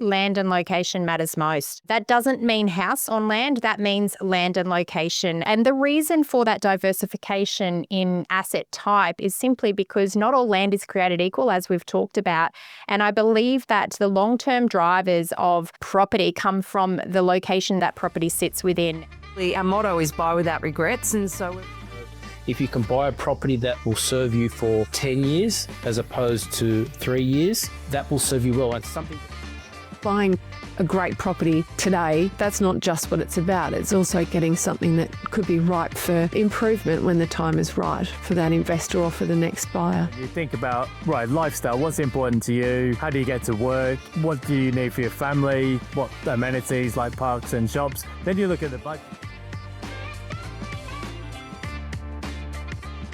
land and location matters most. That doesn't mean house on land, that means land and location. And the reason for that diversification in asset type is simply because not all land is created equal, as we've talked about. And I believe that the long-term drivers of property come from the location that property sits within. Our motto is buy without regrets, and so if you can buy a property that will serve you for 10 years as opposed to 3 years, that will serve you well. And something buying a great property today, that's not just what it's about. It's also getting something that could be ripe for improvement when the time is right for that investor or for the next buyer. You think about, right, lifestyle, what's important to you? How do you get to work? What do you need for your family? What amenities like parks and shops? Then you look at the budget.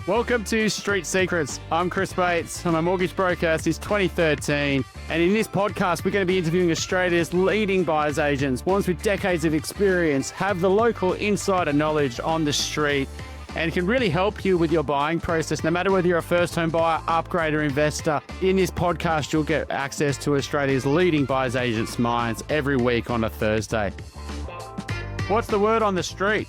Welcome to Street Secrets. I'm Chris Bates. I'm a mortgage broker since 2013. And in this podcast, we're going to be interviewing Australia's leading buyer's agents, ones with decades of experience, have the local insider knowledge on the street, and can really help you with your buying process, no matter whether you're a first home buyer, upgrader, investor. In this podcast, you'll get access to Australia's leading buyer's agents' minds every week on a Thursday. What's the word on the street?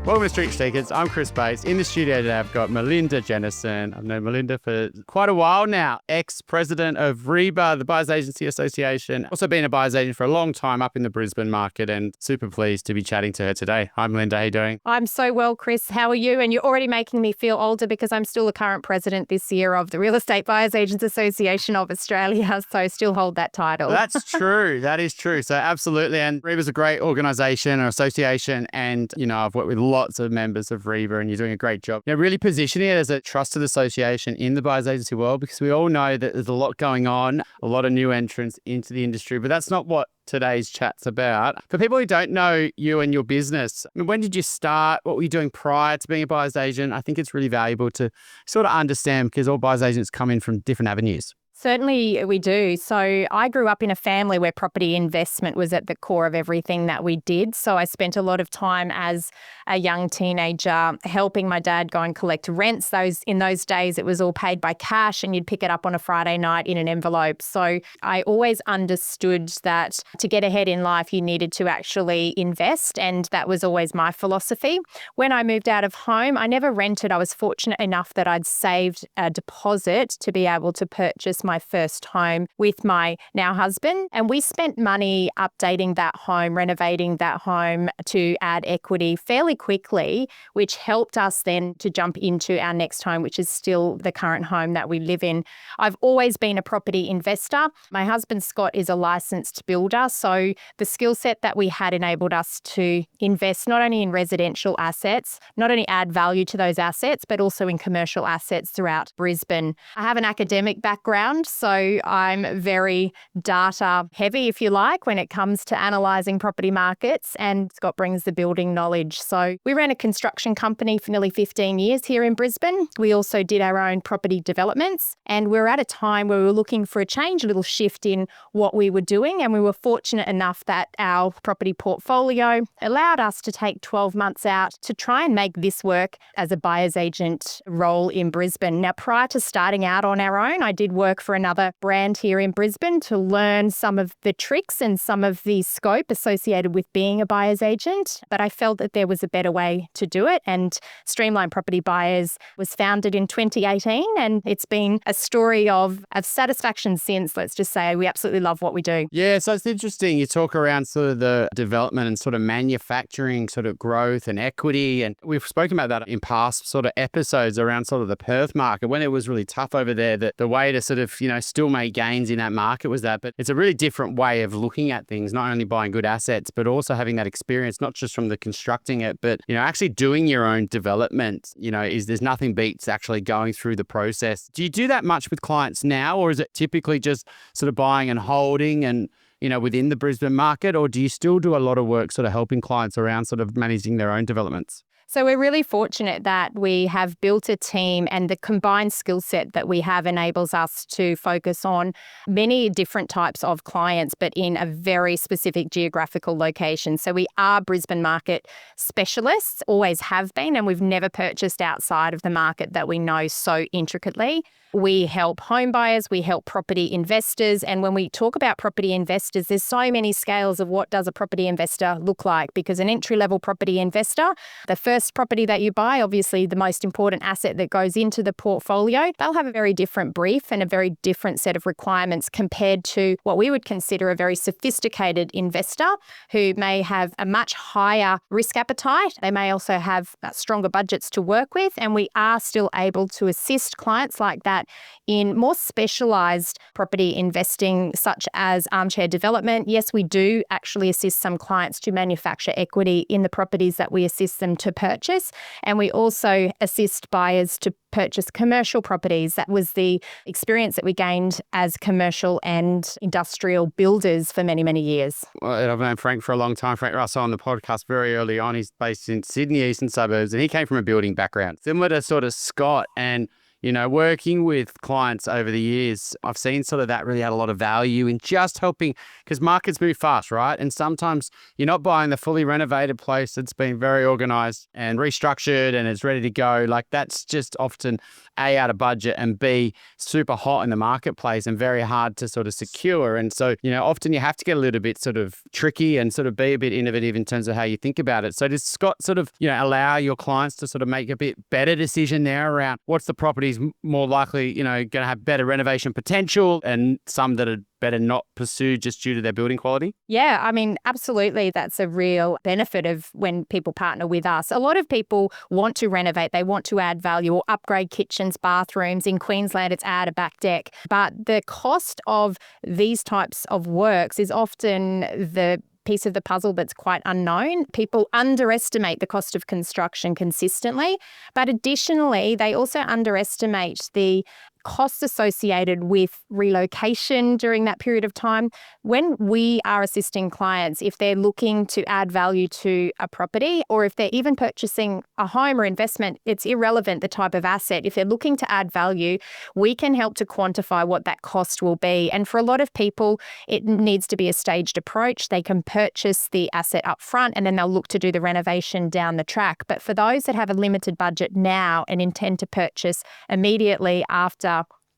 Welcome to Street Secrets. I'm Chris Bates. In the studio today, I've got Melinda Jennison. I've known Melinda for quite a while now. Ex-president of REBAA, the Buyers Agency Association. Also been a buyer's agent for a long time up in the Brisbane market, and super pleased to be chatting to her today. Hi, Melinda. How are you doing? I'm so well, Chris. How are you? And you're already making me feel older because I'm still the current president this year of the Real Estate Buyers Agents Association of Australia, so I still hold that title. That's true. That is true. So absolutely. And REBAA's a great organisation or association, and, you know, I've worked with lots of members of REBAA, and you're doing a great job. You know, really positioning it as a trusted association in the buyers agency world, because we all know that there's a lot going on, a lot of new entrants into the industry, but that's not what today's chat's about. For people who don't know you and your business, I mean, when did you start? What were you doing prior to being a buyer's agent? I think it's really valuable to sort of understand, because all buyer's agents come in from different avenues. Certainly we do. So I grew up in a family where property investment was at the core of everything that we did. So I spent a lot of time as a young teenager helping my dad go and collect rents. In those days, it was all paid by cash, and you'd pick it up on a Friday night in an envelope. So I always understood that to get ahead in life, you needed to actually invest, and that was always my philosophy. When I moved out of home, I never rented. I was fortunate enough that I'd saved a deposit to be able to purchase my first home with my now husband. And we spent money updating that home, renovating that home to add equity fairly quickly, which helped us then to jump into our next home, which is still the current home that we live in. I've always been a property investor. My husband, Scott, is a licensed builder. So the skill set that we had enabled us to invest not only in residential assets, not only add value to those assets, but also in commercial assets throughout Brisbane. I have an academic background, so I'm very data heavy, if you like, when it comes to analysing property markets, and Scott brings the building knowledge. So we ran a construction company for nearly 15 years here in Brisbane. We also did our own property developments, and we were at a time where we were looking for a change, a little shift in what we were doing, and we were fortunate enough that our property portfolio allowed us to take 12 months out to try and make this work as a buyer's agent role in Brisbane. Now, prior to starting out on our own, I did work for another brand here in Brisbane to learn some of the tricks and some of the scope associated with being a buyer's agent. But I felt that there was a better way to do it. And Streamline Property Buyers was founded in 2018. And it's been a story of satisfaction since. Let's just say we absolutely love what we do. Yeah, so it's interesting. You talk around sort of the development and sort of manufacturing sort of growth and equity. And we've spoken about that in past sort of episodes around sort of the Perth market when it was really tough over there, that the way to sort of, you know, still make gains in that market was that. But it's a really different way of looking at things, not only buying good assets, but also having that experience, not just from the constructing it, but, you know, actually doing your own development. You know, there's nothing beats actually going through the process. Do you do that much with clients now, or is it typically just sort of buying and holding and, you know, within the Brisbane market, or do you still do a lot of work sort of helping clients around sort of managing their own developments? So we're really fortunate that we have built a team, and the combined skill set that we have enables us to focus on many different types of clients, but in a very specific geographical location. So we are Brisbane market specialists, always have been, and we've never purchased outside of the market that we know so intricately. We help home buyers, we help property investors. And when we talk about property investors, there's so many scales of what does a property investor look like, because an entry-level property investor, the first property that you buy, obviously the most important asset that goes into the portfolio, they'll have a very different brief and a very different set of requirements compared to what we would consider a very sophisticated investor who may have a much higher risk appetite. They may also have stronger budgets to work with, and we are still able to assist clients like that in more specialised property investing, such as armchair development. Yes, we do actually assist some clients to manufacture equity in the properties that we assist them to purchase, and we also assist buyers to purchase commercial properties. That was the experience that we gained as commercial and industrial builders for many, many years. Well, I've known Frank for a long time. Frank Russell on the podcast very early on. He's based in Sydney, eastern suburbs, and he came from a building background. Similar to sort of Scott, and working with clients over the years, I've seen sort of that really had a lot of value in just helping, because markets move fast, right? And sometimes you're not buying the fully renovated place that's been very organized and restructured and it's ready to go. Like, that's just often A, out of budget, and B, super hot in the marketplace and very hard to sort of secure. And so, often you have to get a little bit sort of tricky and sort of be a bit innovative in terms of how you think about it. So does Scott sort of, allow your clients to sort of make a bit better decision there around what's the properties more likely, going to have better renovation potential, and some that are better not pursued just due to their building quality? Yeah, I mean, absolutely. That's a real benefit of when people partner with us. A lot of people want to renovate. They want to add value or upgrade kitchens, bathrooms. In Queensland, it's add a back deck. But the cost of these types of works is often the piece of the puzzle that's quite unknown. People underestimate the cost of construction consistently, but additionally, they also underestimate the costs associated with relocation during that period of time. When we are assisting clients, if they're looking to add value to a property, or if they're even purchasing a home or investment, it's irrelevant the type of asset. If they're looking to add value, we can help to quantify what that cost will be. And for a lot of people, it needs to be a staged approach. They can purchase the asset up front and then they'll look to do the renovation down the track. But for those that have a limited budget now and intend to purchase immediately after,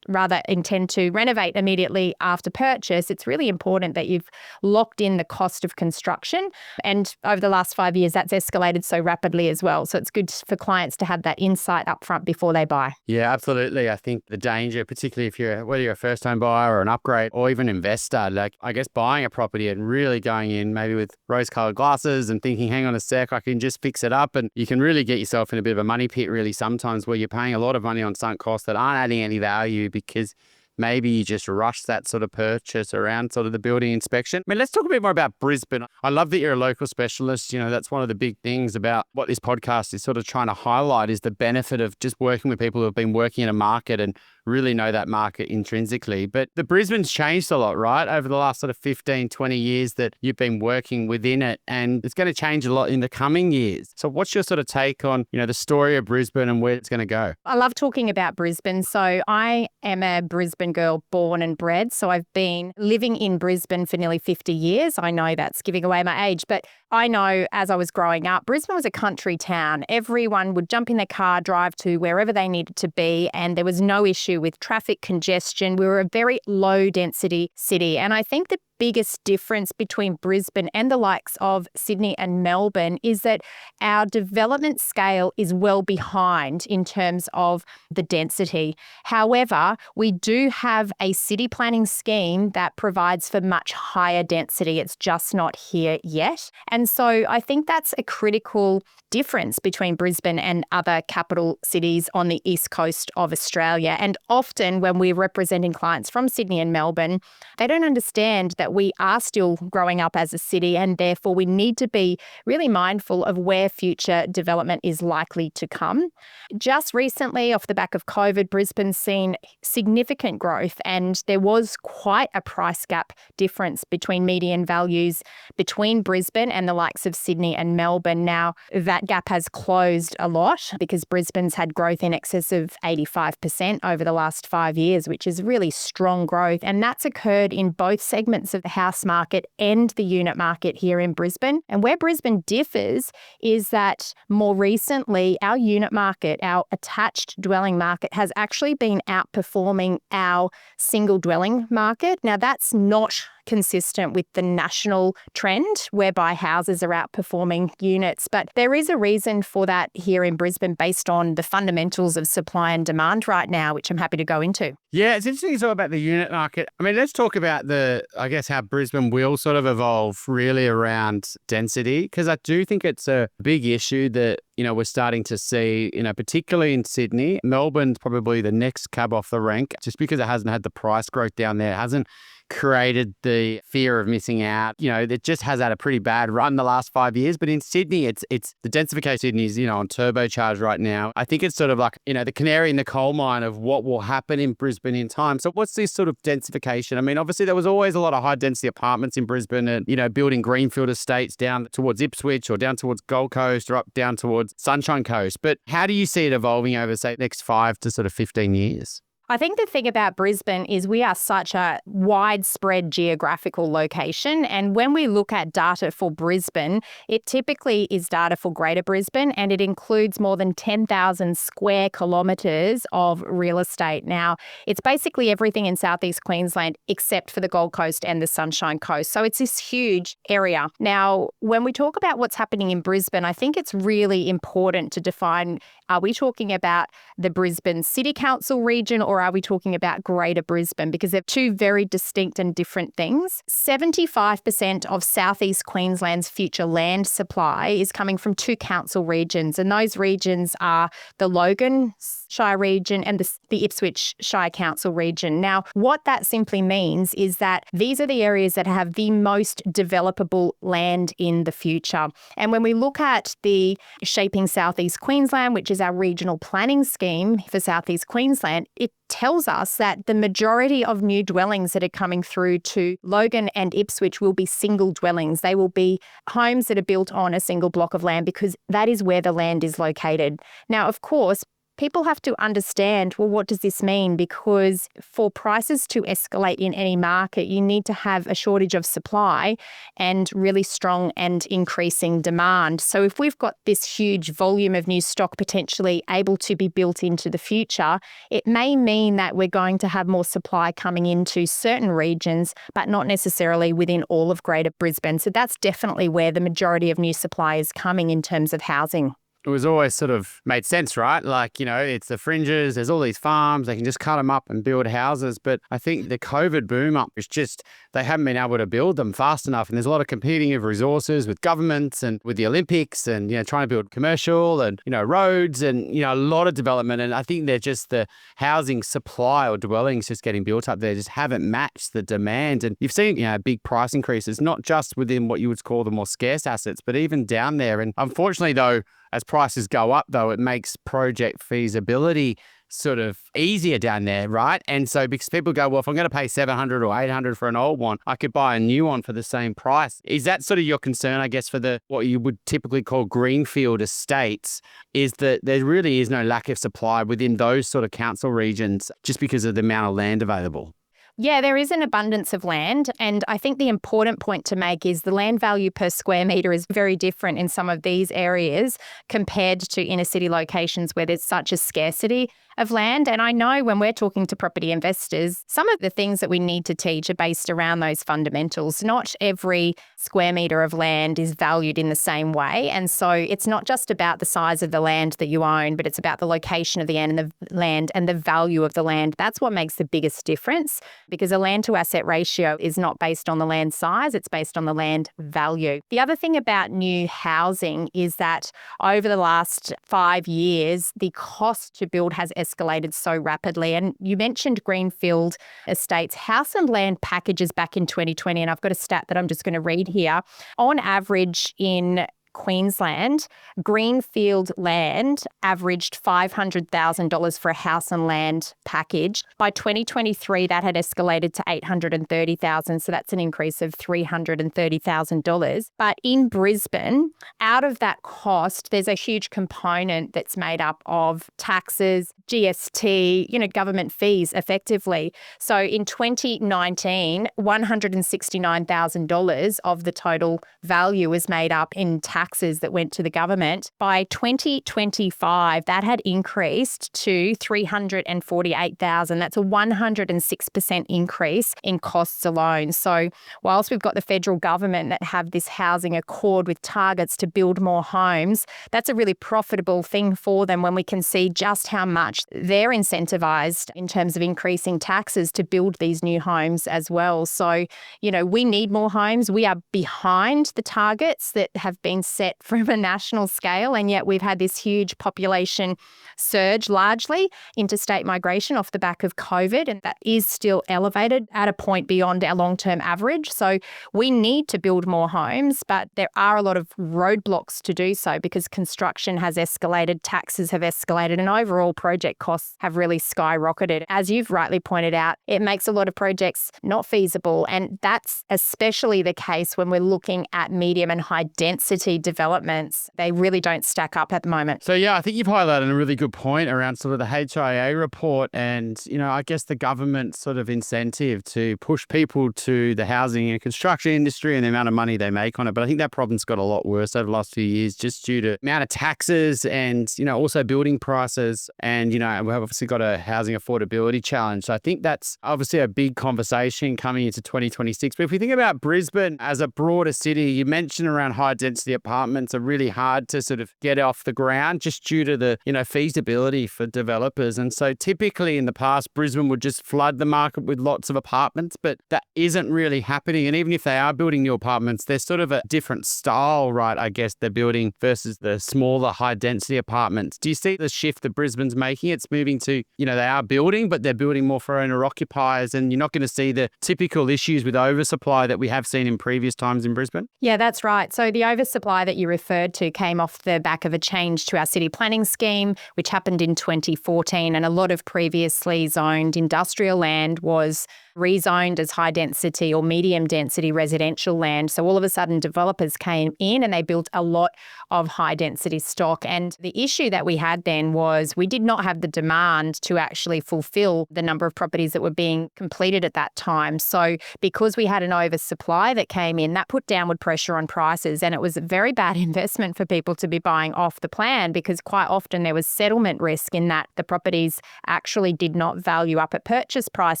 rather intend to renovate immediately after purchase, it's really important that you've locked in the cost of construction. And over the last 5 years, that's escalated so rapidly as well. So it's good for clients to have that insight up front before they buy. Yeah, absolutely. I think the danger, particularly whether you're a first home buyer or an upgrade or even investor, like I guess buying a property and really going in maybe with rose-colored glasses and thinking, hang on a sec, I can just fix it up. And you can really get yourself in a bit of a money pit really sometimes, where you're paying a lot of money on sunk costs that aren't adding any value, because maybe you just rush that sort of purchase around sort of the building inspection. I mean, let's talk a bit more about Brisbane. I love that you're a local specialist. That's one of the big things about what this podcast is sort of trying to highlight, is the benefit of just working with people who have been working in a market and really know that market intrinsically. But the Brisbane's changed a lot, right? Over the last sort of 15, 20 years that you've been working within it, and it's going to change a lot in the coming years. So what's your sort of take on, the story of Brisbane and where it's going to go? I love talking about Brisbane. So I am a Brisbane girl, born and bred. So I've been living in Brisbane for nearly 50 years. I know that's giving away my age, but I know as I was growing up, Brisbane was a country town. Everyone would jump in their car, drive to wherever they needed to be, and there was no issue with traffic congestion. We were a very low density city. And I think the biggest difference between Brisbane and the likes of Sydney and Melbourne is that our development scale is well behind in terms of the density. However, we do have a city planning scheme that provides for much higher density. It's just not here yet. And so I think that's a critical difference between Brisbane and other capital cities on the east coast of Australia. And often when we're representing clients from Sydney and Melbourne, they don't understand that we are still growing up as a city, and therefore we need to be really mindful of where future development is likely to come. Just recently, off the back of COVID, Brisbane's seen significant growth, and there was quite a price gap difference between median values between Brisbane and the likes of Sydney and Melbourne. Now, that gap has closed a lot because Brisbane's had growth in excess of 85% over the last 5 years, which is really strong growth. And that's occurred in both segments of the house market and the unit market here in Brisbane. And where Brisbane differs is that more recently, our unit market, our attached dwelling market, has actually been outperforming our single dwelling market. Now, that's not consistent with the national trend whereby houses are outperforming units. But there is a reason for that here in Brisbane based on the fundamentals of supply and demand right now, which I'm happy to go into. Yeah, it's interesting to talk about the unit market. I mean, let's talk about how Brisbane will sort of evolve really around density, because I do think it's a big issue that, we're starting to see, particularly in Sydney. Melbourne's probably the next cab off the rank, just because it hasn't had the price growth down there. It hasn't created the fear of missing out. It just has had a pretty bad run the last 5 years. But in Sydney, it's the densification. Sydney is, on turbocharge right now. I think it's sort of like, the canary in the coal mine of what will happen in Brisbane in time. So what's this sort of densification? I mean, obviously there was always a lot of high density apartments in Brisbane and, building greenfield estates down towards Ipswich or down towards Gold Coast or up down towards Sunshine Coast. But how do you see it evolving over, say, next 5 to sort of 15 years? I think the thing about Brisbane is we are such a widespread geographical location. And when we look at data for Brisbane, it typically is data for Greater Brisbane, and it includes more than 10,000 square kilometres of real estate. Now, it's basically everything in southeast Queensland except for the Gold Coast and the Sunshine Coast. So it's this huge area. Now, when we talk about what's happening in Brisbane, I think it's really important to define, are we talking about the Brisbane City Council region, or are we talking about Greater Brisbane? Because they're two very distinct and different things. 75% of southeast Queensland's future land supply is coming from 2 council regions, and those regions are the Logan Shire region and the Ipswich Shire Council region. Now, what that simply means is that these are the areas that have the most developable land in the future. And when we look at the Shaping Southeast Queensland, which is our regional planning scheme for southeast Queensland, it tells us that the majority of new dwellings that are coming through to Logan and Ipswich will be single dwellings. They will be homes that are built on a single block of land because that is where the land is located. Now, of course, people have to understand, well, what does this mean? Because for prices to escalate in any market, you need to have a shortage of supply and really strong and increasing demand. So if we've got this huge volume of new stock potentially able to be built into the future, it may mean that we're going to have more supply coming into certain regions, but not necessarily within all of Greater Brisbane. So that's definitely where the majority of new supply is coming in terms of housing. It was always sort of made sense, right? Like, it's the fringes, there's all these farms, they can just cut them up and build houses. But I think the COVID boom up is just, they haven't been able to build them fast enough. And there's a lot of competing of resources with governments and with the Olympics and, trying to build commercial and, roads and, a lot of development. And I think they're just the housing supply or dwellings just getting built up there just haven't matched the demand. And you've seen, big price increases, not just within what you would call the more scarce assets, but even down there. And unfortunately, though, as prices go up, though, it makes project feasibility sort of easier down there, right? And so because people go, well, if I'm going to pay $700 or $800 for an old one, I could buy a new one for the same price. Is that sort of your concern, I guess, for what you would typically call greenfield estates, is that there really is no lack of supply within those sort of council regions just because of the amount of land available? Yeah, there is an abundance of land. And I think the important point to make is the land value per square metre is very different in some of these areas compared to inner city locations where there's such a scarcity of land. And I know when we're talking to property investors, some of the things that we need to teach are based around those fundamentals. Not every square metre of land is valued in the same way. And so it's not just about the size of the land that you own, but it's about the location of the land and the value of the land. That's what makes the biggest difference, because a land to asset ratio is not based on the land size, it's based on the land value. The other thing about new housing is that over the last 5 years, the cost to build has escalated so rapidly. And you mentioned greenfield estates. House and land packages back in 2020, and I've got a stat that I'm just going to read here. On average in Queensland, greenfield land averaged $500,000 for a house and land package. By 2023, that had escalated to $830,000. So that's an increase of $330,000. But in Brisbane, out of that cost, there's a huge component that's made up of taxes, GST, government fees effectively. So in 2019, $169,000 of the total value was made up in taxes that went to the government. By 2025, that had increased to $348,000. That's a 106% increase in costs alone. So whilst we've got the federal government that have this housing accord with targets to build more homes, that's a really profitable thing for them when we can see just how much they're incentivised in terms of increasing taxes to build these new homes as well. So, we need more homes. We are behind the targets that have been set from a national scale, and yet we've had this huge population surge, largely interstate migration off the back of COVID, and that is still elevated at a point beyond our long-term average. So we need to build more homes, but there are a lot of roadblocks to do so because construction has escalated, taxes have escalated, and overall project costs have really skyrocketed. As you've rightly pointed out, it makes a lot of projects not feasible, and that's especially the case when we're looking at medium and high density developments. They really don't stack up at the moment. So, I think you've highlighted a really good point around sort of the HIA report and, I guess the government's sort of incentive to push people to the housing and construction industry and the amount of money they make on it. But I think that problem's got a lot worse over the last few years just due to the amount of taxes and, also building prices. And, we've obviously got a housing affordability challenge. So I think that's obviously a big conversation coming into 2026. But if we think about Brisbane as a broader city, you mentioned around high density apartments are really hard to sort of get off the ground just due to the, feasibility for developers. And so typically in the past, Brisbane would just flood the market with lots of apartments, but that isn't really happening. And even if they are building new apartments, they're sort of a different style, right? I guess they're building versus the smaller high density apartments. Do you see the shift that Brisbane's making? It's moving to, they are building, but they're building more for owner occupiers, and you're not going to see the typical issues with oversupply that we have seen in previous times in Brisbane? Yeah, that's right. So the oversupply that you referred to came off the back of a change to our city planning scheme, which happened in 2014, and a lot of previously zoned industrial land was rezoned as high density or medium density residential land. So all of a sudden developers came in and they built a lot of high density stock. And the issue that we had then was we did not have the demand to actually fulfill the number of properties that were being completed at that time. So because we had an oversupply that came in, that put downward pressure on prices, and it was a very bad investment for people to be buying off the plan because quite often there was settlement risk in that the properties actually did not value up at purchase price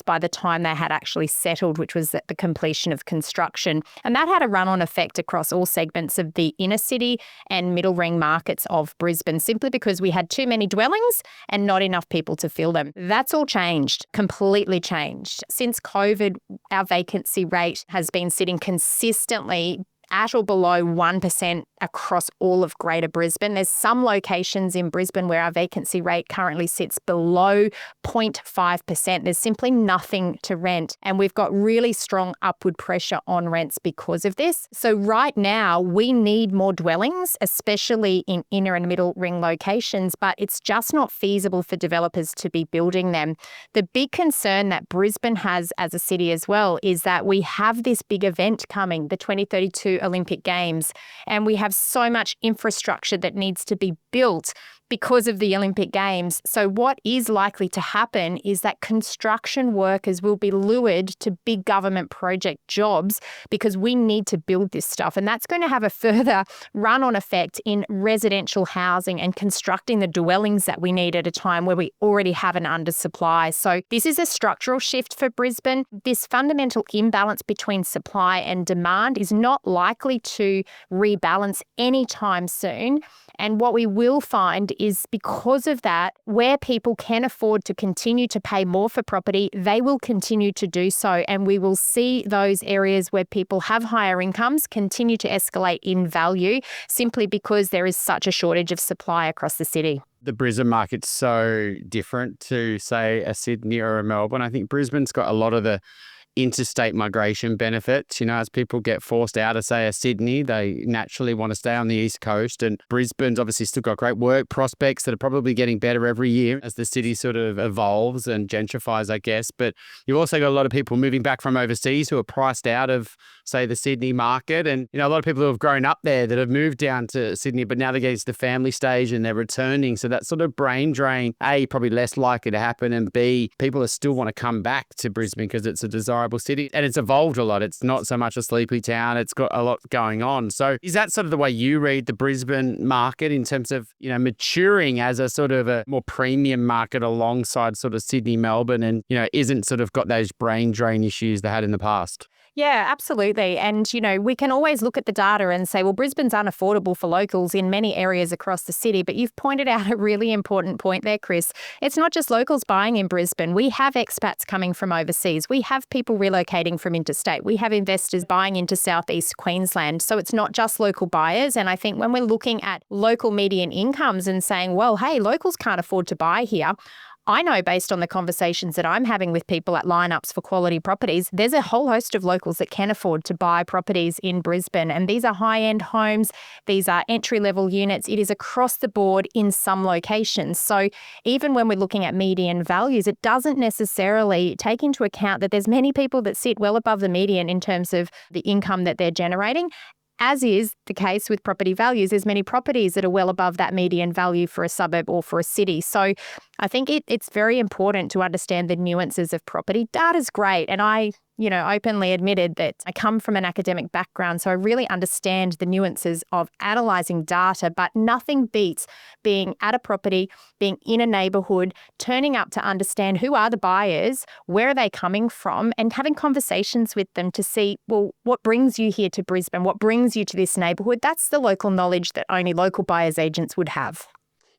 by the time they had actually settled, which was at the completion of construction. And that had a run-on effect across all segments of the inner city and middle ring markets of Brisbane, simply because we had too many dwellings and not enough people to fill them. That's all changed, completely changed. Since COVID, our vacancy rate has been sitting consistently at or below 1% across all of Greater Brisbane. There's some locations in Brisbane where our vacancy rate currently sits below 0.5%. There's simply nothing to rent, and we've got really strong upward pressure on rents because of this. So right now, we need more dwellings, especially in inner and middle ring locations, but it's just not feasible for developers to be building them. The big concern that Brisbane has as a city as well is that we have this big event coming, the 2032 Olympic Games, and we have so much infrastructure that needs to be built because of the Olympic Games. So what is likely to happen is that construction workers will be lured to big government project jobs because we need to build this stuff. And that's going to have a further run-on effect in residential housing and constructing the dwellings that we need at a time where we already have an undersupply. So this is a structural shift for Brisbane. This fundamental imbalance between supply and demand is not likely to rebalance anytime soon. And what we will find is because of that, where people can afford to continue to pay more for property, they will continue to do so. And we will see those areas where people have higher incomes continue to escalate in value simply because there is such a shortage of supply across the city. The Brisbane market's so different to, say, a Sydney or a Melbourne. I think Brisbane's got a lot of the interstate migration benefits. As people get forced out of, say, a Sydney, they naturally want to stay on the East Coast. And Brisbane's obviously still got great work prospects that are probably getting better every year as the city sort of evolves and gentrifies, I guess. But you've also got a lot of people moving back from overseas who are priced out of, say, the Sydney market. And, a lot of people who have grown up there that have moved down to Sydney, but now they're getting to the family stage and they're returning. So that sort of brain drain, A, probably less likely to happen, and B, people still want to come back to Brisbane because it's a desirable city and it's evolved a lot. It's not so much a sleepy town. It's got a lot going on. So is that sort of the way you read the Brisbane market in terms of, maturing as a sort of a more premium market alongside sort of Sydney, Melbourne, and, isn't sort of got those brain drain issues they had in the past? Yeah, absolutely. And, we can always look at the data and say, well, Brisbane's unaffordable for locals in many areas across the city. But you've pointed out a really important point there, Chris. It's not just locals buying in Brisbane. We have expats coming from overseas. We have people relocating from interstate. We have investors buying into southeast Queensland. So it's not just local buyers. And I think when we're looking at local median incomes and saying, well, hey, locals can't afford to buy here, I know based on the conversations that I'm having with people at lineups for quality properties, there's a whole host of locals that can afford to buy properties in Brisbane. And these are high-end homes. These are entry-level units. It is across the board in some locations. So even when we're looking at median values, it doesn't necessarily take into account that there's many people that sit well above the median in terms of the income that they're generating. As is the case with property values, there's many properties that are well above that median value for a suburb or for a city. So I think it's very important to understand the nuances of property. Data's great. And I, openly admitted that I come from an academic background, so I really understand the nuances of analysing data, but nothing beats being at a property, being in a neighbourhood, turning up to understand who are the buyers, where are they coming from, and having conversations with them to see, well, what brings you here to Brisbane? What brings you to this neighbourhood? That's the local knowledge that only local buyers agents would have.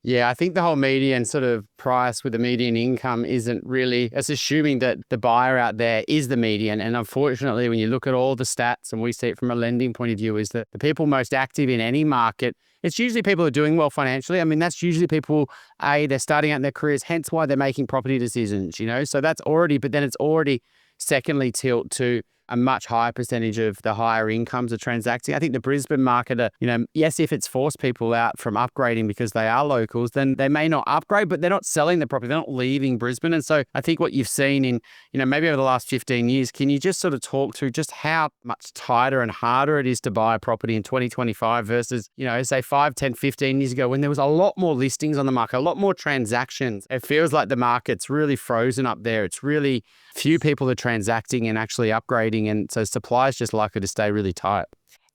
Yeah, I think the whole median sort of price with the median income isn't really, it's assuming that the buyer out there is the median. And unfortunately, when you look at all the stats, and we see it from a lending point of view, is that the people most active in any market, it's usually people who are doing well financially. I mean, that's usually people, they're starting out in their careers, hence why they're making property decisions, So that's already, but then it's already secondly tilt to a much higher percentage of the higher incomes are transacting. I think the Brisbane market, yes, if it's forced people out from upgrading because they are locals, then they may not upgrade, but they're not selling the property. They're not leaving Brisbane. And so I think what you've seen in, maybe over the last 15 years, can you just sort of talk through just how much tighter and harder it is to buy a property in 2025 versus, say 5, 10, 15 years ago when there was a lot more listings on the market, a lot more transactions. It feels like the market's really frozen up there. It's really few people are transacting and actually upgrading. And so supply is just likely to stay really tight.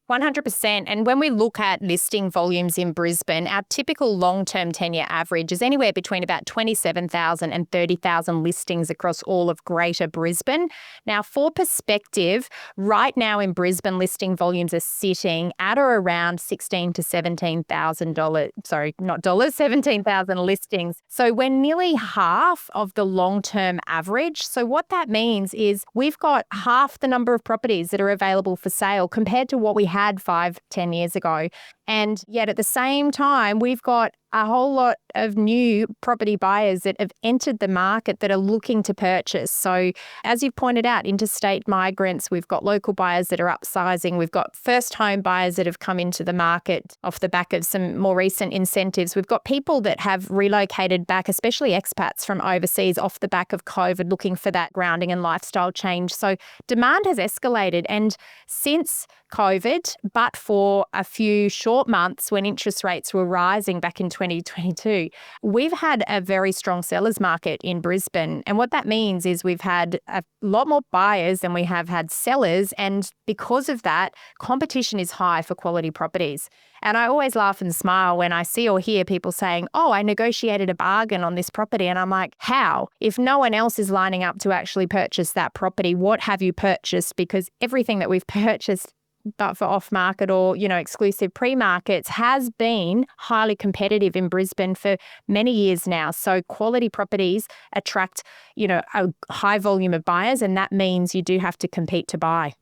100%. And when we look at listing volumes in Brisbane, our typical long-term tenure average is anywhere between about 27,000 and 30,000 listings across all of Greater Brisbane. Now, for perspective, right now in Brisbane, listing volumes are sitting at or around $16,000 to $17,000. Sorry, not dollars, 17,000 listings. So we're nearly half of the long-term average. So what that means is we've got half the number of properties that are available for sale compared to what we had 5-10 years ago. And yet at the same time, we've got a whole lot of new property buyers that have entered the market that are looking to purchase. So as you've pointed out, interstate migrants, we've got local buyers that are upsizing. We've got first home buyers that have come into the market off the back of some more recent incentives. We've got people that have relocated back, especially expats from overseas off the back of COVID, looking for that grounding and lifestyle change. So demand has escalated. And since COVID, but for a few short months when interest rates were rising back in 2022, we've had a very strong sellers market in Brisbane. And what that means is we've had a lot more buyers than we have had sellers. And because of that, competition is high for quality properties. And I always laugh and smile when I see or hear people saying, oh, I negotiated a bargain on this property. And I'm like, how? If no one else is lining up to actually purchase that property, what have you purchased? Because everything that we've purchased, but for off-market or, exclusive pre-markets, has been highly competitive in Brisbane for many years now. So quality properties attract, a high volume of buyers, and that means you do have to compete to buy.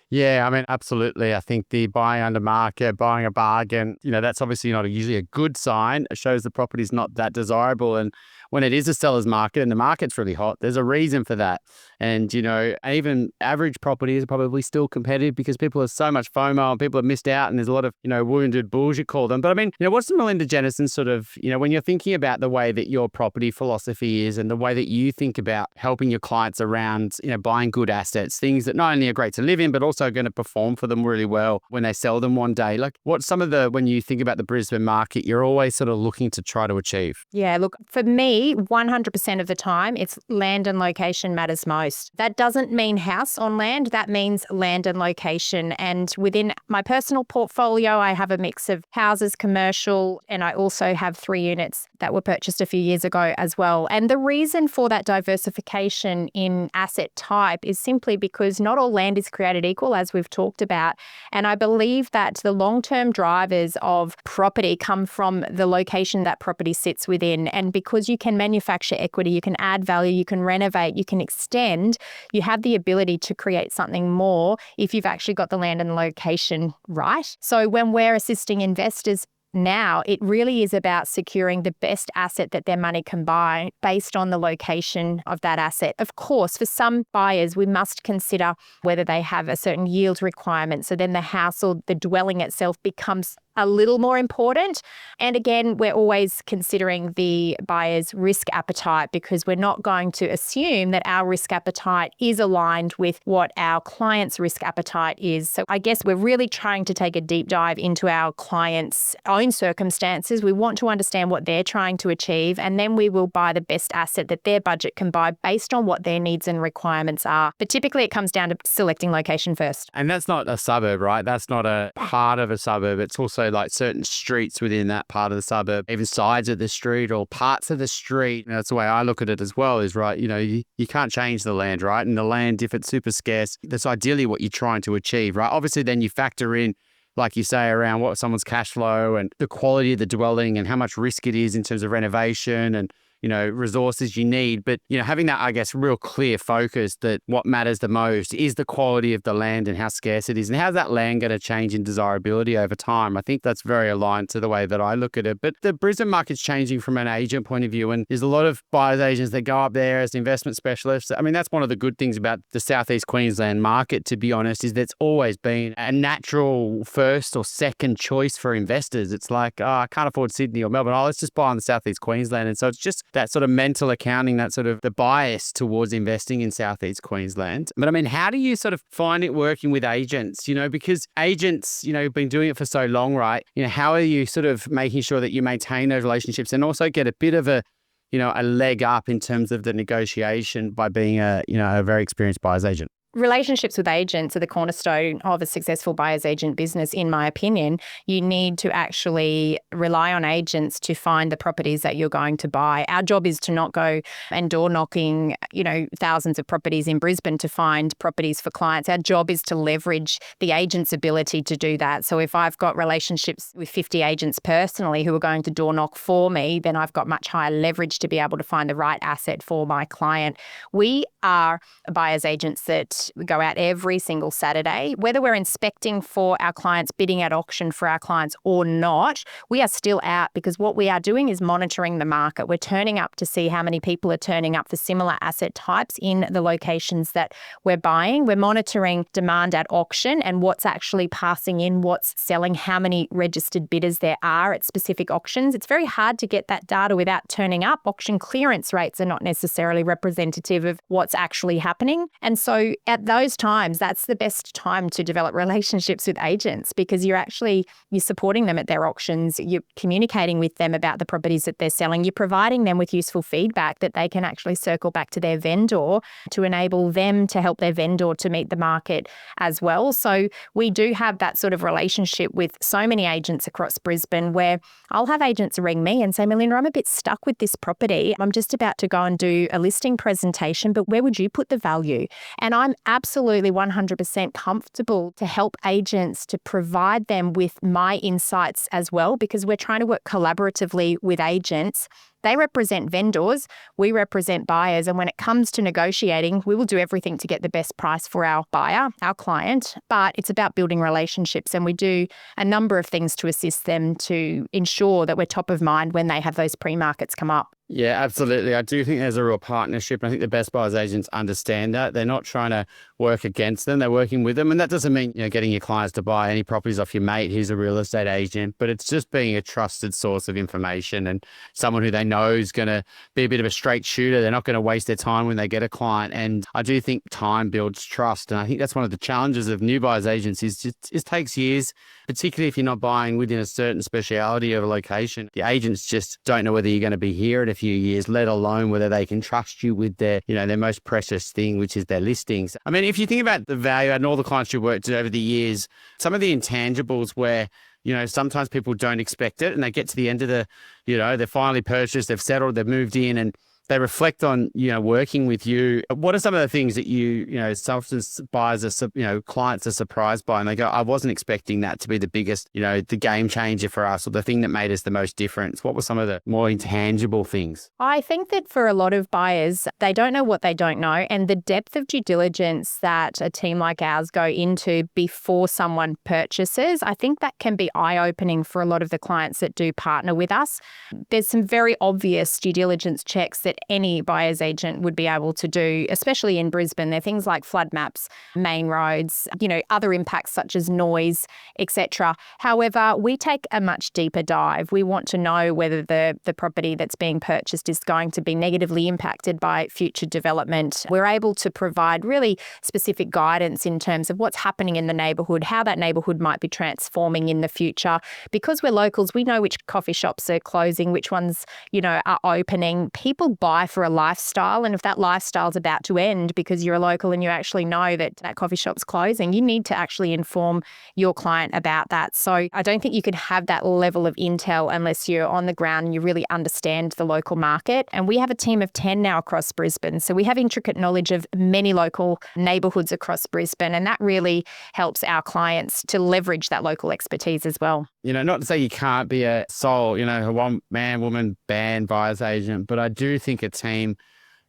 Yeah, I mean, absolutely. I think the buying under market, buying a bargain, that's obviously not usually a good sign. It shows the property's not that desirable. And when it is a seller's market and the market's really hot, there's a reason for that. And, even average properties are probably still competitive because people have so much FOMO and people have missed out and there's a lot of, wounded bulls, you call them. But I mean, what's the Melinda Jennison sort of, when you're thinking about the way that your property philosophy is and the way that you think about helping your clients around, buying good assets, things that not only are great to live in, but also going to perform for them really well when they sell them one day. Like what's some of when you think about the Brisbane market, you're always sort of looking to try to achieve? Yeah, look, for me, 100% of the time, it's land and location matters most. That doesn't mean house on land. That means land and location. And within my personal portfolio, I have a mix of houses, commercial, and I also have 3 units that were purchased a few years ago as well. And the reason for that diversification in asset type is simply because not all land is created equal, as we've talked about. And I believe that the long-term drivers of property come from the location that property sits within. And because you can manufacture equity, you can add value, you can renovate, you can extend, you have the ability to create something more if you've actually got the land and location right. So when we're assisting investors now, it really is about securing the best asset that their money can buy based on the location of that asset. Of course, for some buyers, we must consider whether they have a certain yield requirement. So then the house or the dwelling itself becomes a little more important. And again, we're always considering the buyer's risk appetite because we're not going to assume that our risk appetite is aligned with what our client's risk appetite is. So I guess we're really trying to take a deep dive into our clients' own circumstances. We want to understand what they're trying to achieve, and then we will buy the best asset that their budget can buy based on what their needs and requirements are. But typically it comes down to selecting location first. And that's not a suburb, right? That's not a part of a suburb. It's also like certain streets within that part of the suburb, even sides of the street or parts of the street. That's the way I look at it as well is, right, you can't change the land, right? And the land, if it's super scarce, that's ideally what you're trying to achieve, right? Obviously, then you factor in, like you say, around what someone's cash flow and the quality of the dwelling and how much risk it is in terms of renovation and resources you need. But, having that, I guess, real clear focus that what matters the most is the quality of the land and how scarce it is and how's that land going to change in desirability over time. I think that's very aligned to the way that I look at it. But the Brisbane market's changing from an agent point of view, and there's a lot of buyers agents that go up there as investment specialists. I mean, that's one of the good things about the Southeast Queensland market, to be honest, is that it's always been a natural first or second choice for investors. It's like, I can't afford Sydney or Melbourne. Let's just buy on the Southeast Queensland. And so it's just that sort of mental accounting, that sort of the bias towards investing in Southeast Queensland. But I mean, how do you sort of find it working with agents, because agents, have been doing it for so long, right? How are you sort of making sure that you maintain those relationships and also get a bit of a leg up in terms of the negotiation by being a very experienced buyer's agent? Relationships with agents are the cornerstone of a successful buyer's agent business, in my opinion. You need to actually rely on agents to find the properties that you're going to buy. Our job is to not go and door knocking, thousands of properties in Brisbane to find properties for clients. Our job is to leverage the agent's ability to do that. So if I've got relationships with 50 agents personally who are going to door knock for me, then I've got much higher leverage to be able to find the right asset for my client. We are buyer's agents that go out every single Saturday. Whether we're inspecting for our clients, bidding at auction for our clients or not, we are still out because what we are doing is monitoring the market. We're turning up to see how many people are turning up for similar asset types in the locations that we're buying. We're monitoring demand at auction and what's actually passing in, what's selling, how many registered bidders there are at specific auctions. It's very hard to get that data without turning up. Auction clearance rates are not necessarily representative of what's actually happening. And so at those times, that's the best time to develop relationships with agents because you're supporting them at their auctions. You're communicating with them about the properties that they're selling. You're providing them with useful feedback that they can actually circle back to their vendor to enable them to help their vendor to meet the market as well. So we do have that sort of relationship with so many agents across Brisbane where I'll have agents ring me and say, Melinda, I'm a bit stuck with this property. I'm just about to go and do a listing presentation, but where would you put the value? And I'm absolutely 100% comfortable to help agents to provide them with my insights as well, because we're trying to work collaboratively with agents They represent vendors, we represent buyers. And when it comes to negotiating, we will do everything to get the best price for our buyer, our client. But it's about building relationships, and we do a number of things to assist them to ensure that we're top of mind when they have those pre-markets come up. Yeah, absolutely. I do think there's a real partnership. I think the best buyers agents understand that. They're not trying to work against them. They're working with them. And that doesn't mean, getting your clients to buy any properties off your mate who's a real estate agent, but it's just being a trusted source of information and someone who they know is going to be a bit of a straight shooter. They're not going to waste their time when they get a client. And I do think time builds trust. And I think that's one of the challenges of new buyers agents is it takes years, particularly if you're not buying within a certain speciality of a location. The agents just don't know whether you're going to be here in a few years, let alone whether they can trust you with their most precious thing, which is their listings. I mean, if you think about the value and all the clients you've worked with over the years, some of the intangibles where sometimes people don't expect it and they get to the end of they're finally purchased, they've settled, they've moved in, and they reflect on, working with you. What are some of the things that sometimes buyers are, clients are surprised by, and they go, I wasn't expecting that to be the biggest, the game changer for us, or the thing that made us the most difference? What were some of the more intangible things? I think that for a lot of buyers, they don't know what they don't know. And the depth of due diligence that a team like ours go into before someone purchases, I think that can be eye-opening for a lot of the clients that do partner with us. There's some very obvious due diligence checks that any buyer's agent would be able to do, especially in Brisbane. They're things like flood maps, main roads, other impacts such as noise, etc. However, we take a much deeper dive. We want to know whether the property that's being purchased is going to be negatively impacted by future development. We're able to provide really specific guidance in terms of what's happening in the neighbourhood, how that neighbourhood might be transforming in the future. Because we're locals, we know which coffee shops are closing, which ones, are opening. People buy for a lifestyle, and if that lifestyle's about to end because you're a local and you actually know that coffee shop's closing, you need to actually inform your client about that. So I don't think you can have that level of intel unless you're on the ground and you really understand the local market. And we have a team of 10 now across Brisbane, so we have intricate knowledge of many local neighbourhoods across Brisbane, and that really helps our clients to leverage that local expertise as well. Not to say you can't be a sole, a one-man, woman band buyer's agent, but I do think a team,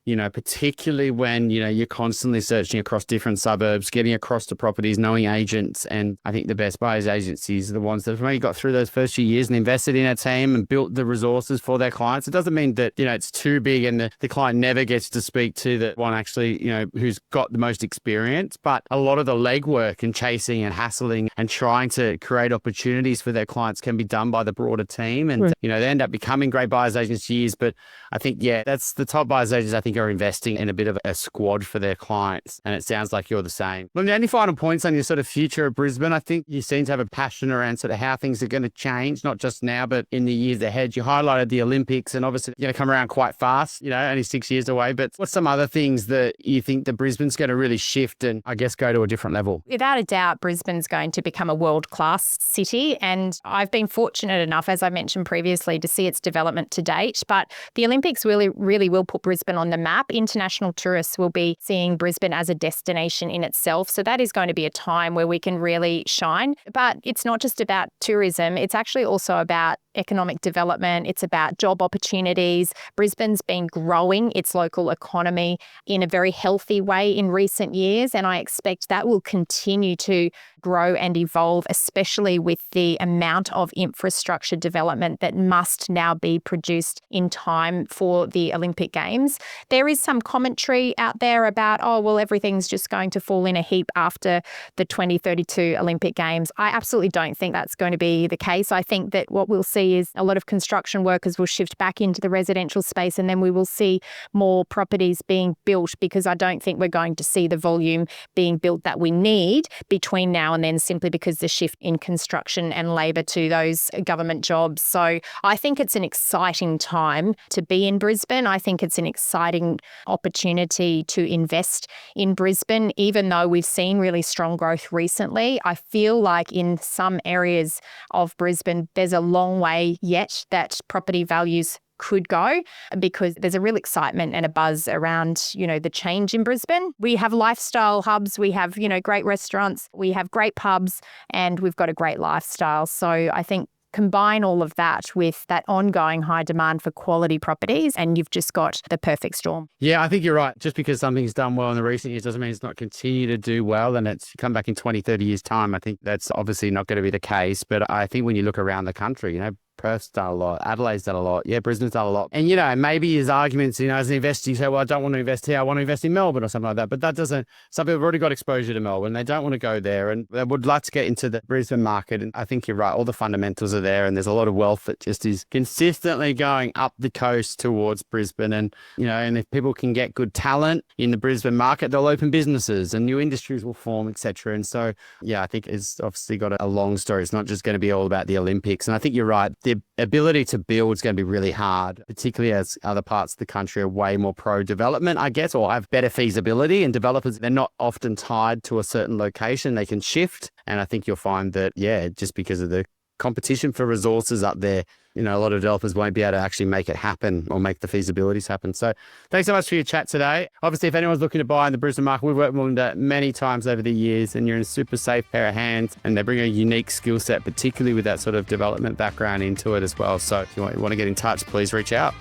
particularly when, you're constantly searching across different suburbs, getting across to properties, knowing agents. And I think the best buyers agencies are the ones that have maybe got through those first few years and invested in a team and built the resources for their clients. It doesn't mean that, it's too big and the client never gets to speak to the one actually, who's got the most experience. But a lot of the legwork and chasing and hassling and trying to create opportunities for their clients can be done by the broader team. And, they end up becoming great buyers agencies. But I think, that's the top buyers agents, I think, are investing in a bit of a squad for their clients. And it sounds like you're the same. Well, any final points on your sort of future of Brisbane? I think you seem to have a passion around sort of how things are going to change, not just now, but in the years ahead. You highlighted the Olympics, and obviously going to come around quite fast, only 6 years away. But what's some other things that you think that Brisbane's going to really shift and I guess go to a different level? Without a doubt, Brisbane's going to become a world-class city. And I've been fortunate enough, as I mentioned previously, to see its development to date. But the Olympics really will put Brisbane on the map. International tourists will be seeing Brisbane as a destination in itself. So that is going to be a time where we can really shine. But it's not just about tourism. It's actually also about economic development. It's about job opportunities. Brisbane's been growing its local economy in a very healthy way in recent years, and I expect that will continue to grow and evolve, especially with the amount of infrastructure development that must now be produced in time for the Olympic Games. There is some commentary out there about, everything's just going to fall in a heap after the 2032 Olympic Games. I absolutely don't think that's going to be the case. I think that what we'll see is a lot of construction workers will shift back into the residential space, and then we will see more properties being built, because I don't think we're going to see the volume being built that we need between now and then, simply because the shift in construction and labour to those government jobs. So I think it's an exciting time to be in Brisbane. I think it's an exciting opportunity to invest in Brisbane, even though we've seen really strong growth recently. I feel like in some areas of Brisbane, there's a long way yet that property values could go, because there's a real excitement and a buzz around, the change in Brisbane. We have lifestyle hubs, we have, great restaurants, we have great pubs, and we've got a great lifestyle. So I think Combine all of that with that ongoing high demand for quality properties, and you've just got the perfect storm. Yeah, I think you're right. Just because something's done well in the recent years doesn't mean it's not continue to do well, and it's come back in 20, 30 years' time. I think that's obviously not going to be the case. But I think when you look around the country, Perth's done a lot. Adelaide's done a lot. Yeah, Brisbane's done a lot. And, maybe his arguments, as an investor, you say, well, I don't want to invest here. I want to invest in Melbourne or something like that. But that doesn't, some people have already got exposure to Melbourne. They don't want to go there and they would like to get into the Brisbane market. And I think you're right. All the fundamentals are there and there's a lot of wealth that just is consistently going up the coast towards Brisbane. And, and if people can get good talent in the Brisbane market, they'll open businesses and new industries will form, etc. And so, yeah, I think it's obviously got a long story. It's not just going to be all about the Olympics. And I think you're right. The ability to build is going to be really hard, particularly as other parts of the country are way more pro-development, I guess, or have better feasibility. And developers, they're not often tied to a certain location. They can shift. And I think you'll find that, just because of the competition for resources up there, a lot of developers won't be able to actually make it happen or make the feasibilities happen. So thanks so much for your chat today. Obviously, if anyone's looking to buy in the Brisbane market, we've worked with Melinda many times over the years and you're in a super safe pair of hands and they bring a unique skill set, particularly with that sort of development background into it as well. So if you want to get in touch, please reach out.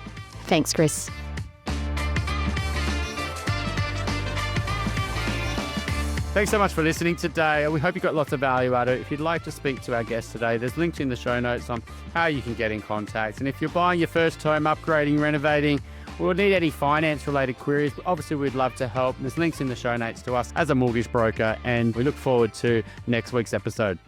Thanks, Chris. Thanks so much for listening today. We hope you got lots of value out of it. If you'd like to speak to our guest today, there's links in the show notes on how you can get in contact. And if you're buying your first home, upgrading, renovating, or need any finance-related queries, obviously we'd love to help. There's links in the show notes to us as a mortgage broker, and we look forward to next week's episode.